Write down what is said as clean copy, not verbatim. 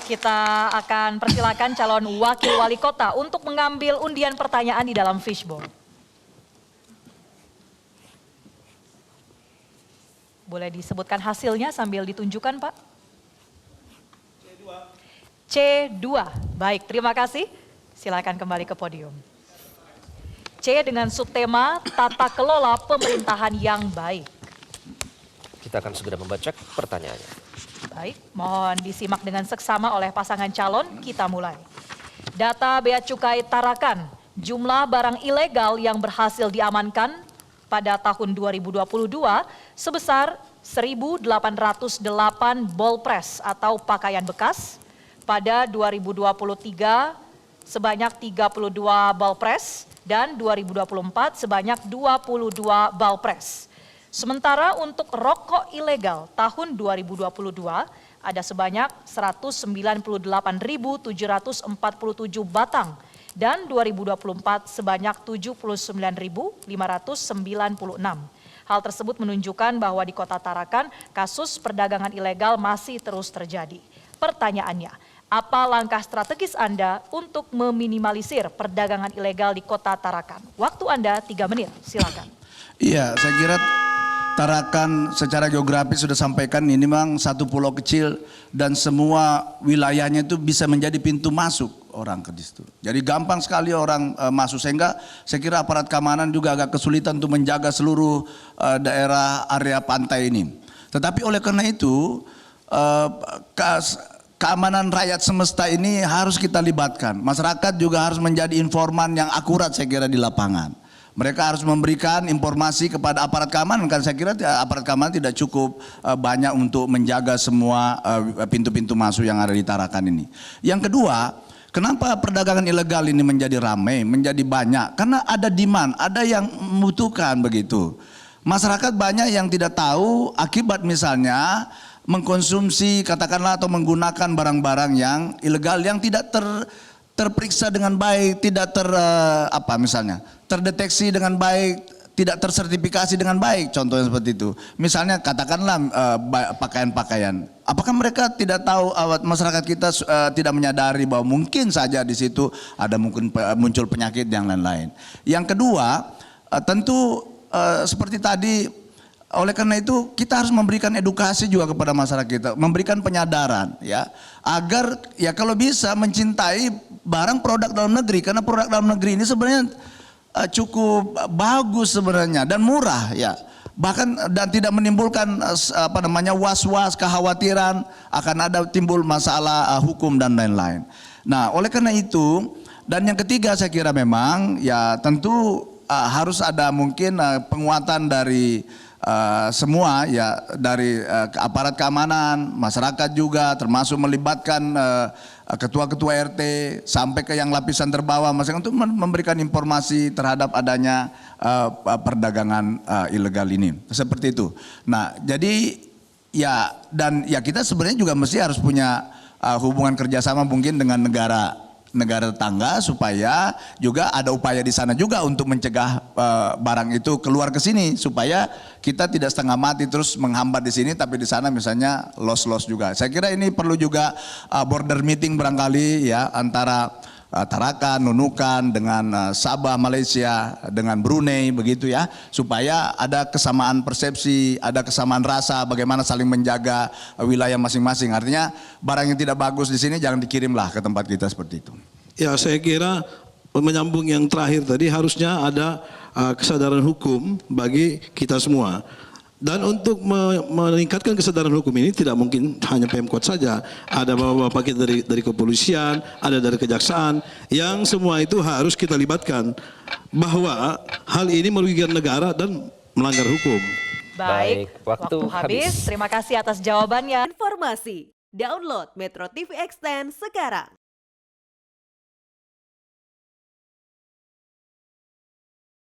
Kita akan persilakan calon wakil wali kota untuk mengambil undian pertanyaan di dalam fishbowl. Boleh disebutkan hasilnya sambil ditunjukkan, Pak? C2. Baik, terima kasih. Silakan kembali ke podium. C dengan subtema tata kelola pemerintahan yang baik. Kita akan segera membaca pertanyaannya. Baik, mohon disimak dengan seksama oleh pasangan calon. Kita mulai. Data Bea Cukai Tarakan, jumlah barang ilegal yang berhasil diamankan pada tahun 2022 sebesar 1.808 ball press atau pakaian bekas. Pada 2023 sebanyak 32 ball press dan 2024 sebanyak 22 ball press. Sementara untuk rokok ilegal tahun 2022 ada sebanyak 198.747 batang dan 2024 sebanyak 79.596. Hal tersebut menunjukkan bahwa di Kota Tarakan kasus perdagangan ilegal masih terus terjadi. Pertanyaannya, apa langkah strategis Anda untuk meminimalisir perdagangan ilegal di Kota Tarakan? Waktu Anda 3 menit, silakan. Iya, saya kira Tarakan secara geografis sudah sampaikan ini memang satu pulau kecil dan semua wilayahnya itu bisa menjadi pintu masuk orang ke situ. Jadi gampang sekali orang masuk, sehingga saya kira aparat keamanan juga agak kesulitan untuk menjaga seluruh daerah area pantai ini. Tetapi oleh karena itu keamanan rakyat semesta ini harus kita libatkan. Masyarakat juga harus menjadi informan yang akurat saya kira di lapangan. Mereka harus memberikan informasi kepada aparat keamanan, kan saya kira aparat keamanan tidak cukup banyak untuk menjaga semua pintu-pintu masuk yang ada di Tarakan ini. Yang kedua, kenapa perdagangan ilegal ini menjadi ramai, menjadi banyak? Karena ada demand, ada yang membutuhkan begitu. Masyarakat banyak yang tidak tahu akibat misalnya mengkonsumsi katakanlah atau menggunakan barang-barang yang ilegal yang tidak terperiksa dengan baik, tidak terdeteksi dengan baik, tidak tersertifikasi dengan baik, contohnya seperti itu. Misalnya katakanlah pakaian-pakaian. Apakah mereka tidak tahu, masyarakat kita tidak menyadari bahwa mungkin saja di situ ada mungkin muncul penyakit yang lain-lain. Yang kedua, tentu seperti tadi, oleh karena itu kita harus memberikan edukasi juga kepada masyarakat kita, memberikan penyadaran ya, agar ya kalau bisa mencintai barang produk dalam negeri, karena produk dalam negeri ini sebenarnya cukup bagus sebenarnya dan murah ya, bahkan dan tidak menimbulkan was-was, kekhawatiran akan ada timbul masalah hukum dan lain-lain. Nah, oleh karena itu, dan yang ketiga saya kira memang ya tentu harus ada mungkin penguatan dari semua ya, dari aparat keamanan, masyarakat juga, termasuk melibatkan ketua-ketua RT sampai ke yang lapisan terbawah, untuk memberikan informasi terhadap adanya perdagangan ilegal ini, seperti itu. Nah, jadi ya, dan ya kita sebenarnya juga mesti harus punya hubungan kerjasama mungkin dengan negara tetangga, supaya juga ada upaya di sana juga untuk mencegah barang itu keluar ke sini, supaya kita tidak setengah mati terus menghambat di sini tapi di sana misalnya loss juga. Saya kira ini perlu juga border meeting barangkali ya, antara Tarakan, Nunukan dengan Sabah Malaysia, dengan Brunei begitu ya, supaya ada kesamaan persepsi, ada kesamaan rasa, bagaimana saling menjaga wilayah masing-masing. Artinya barang yang tidak bagus di sini jangan dikirimlah ke tempat kita, seperti itu. Ya, saya kira menyambung yang terakhir tadi, harusnya ada kesadaran hukum bagi kita semua. Dan untuk meningkatkan kesadaran hukum ini tidak mungkin hanya Pemkot saja, ada bapak-bapak kita dari kepolisian, ada dari kejaksaan, yang semua itu harus kita libatkan, bahwa hal ini merugikan negara dan melanggar hukum. Baik, waktu habis. Terima kasih atas jawabannya. Informasi, download Metro TV Extend sekarang.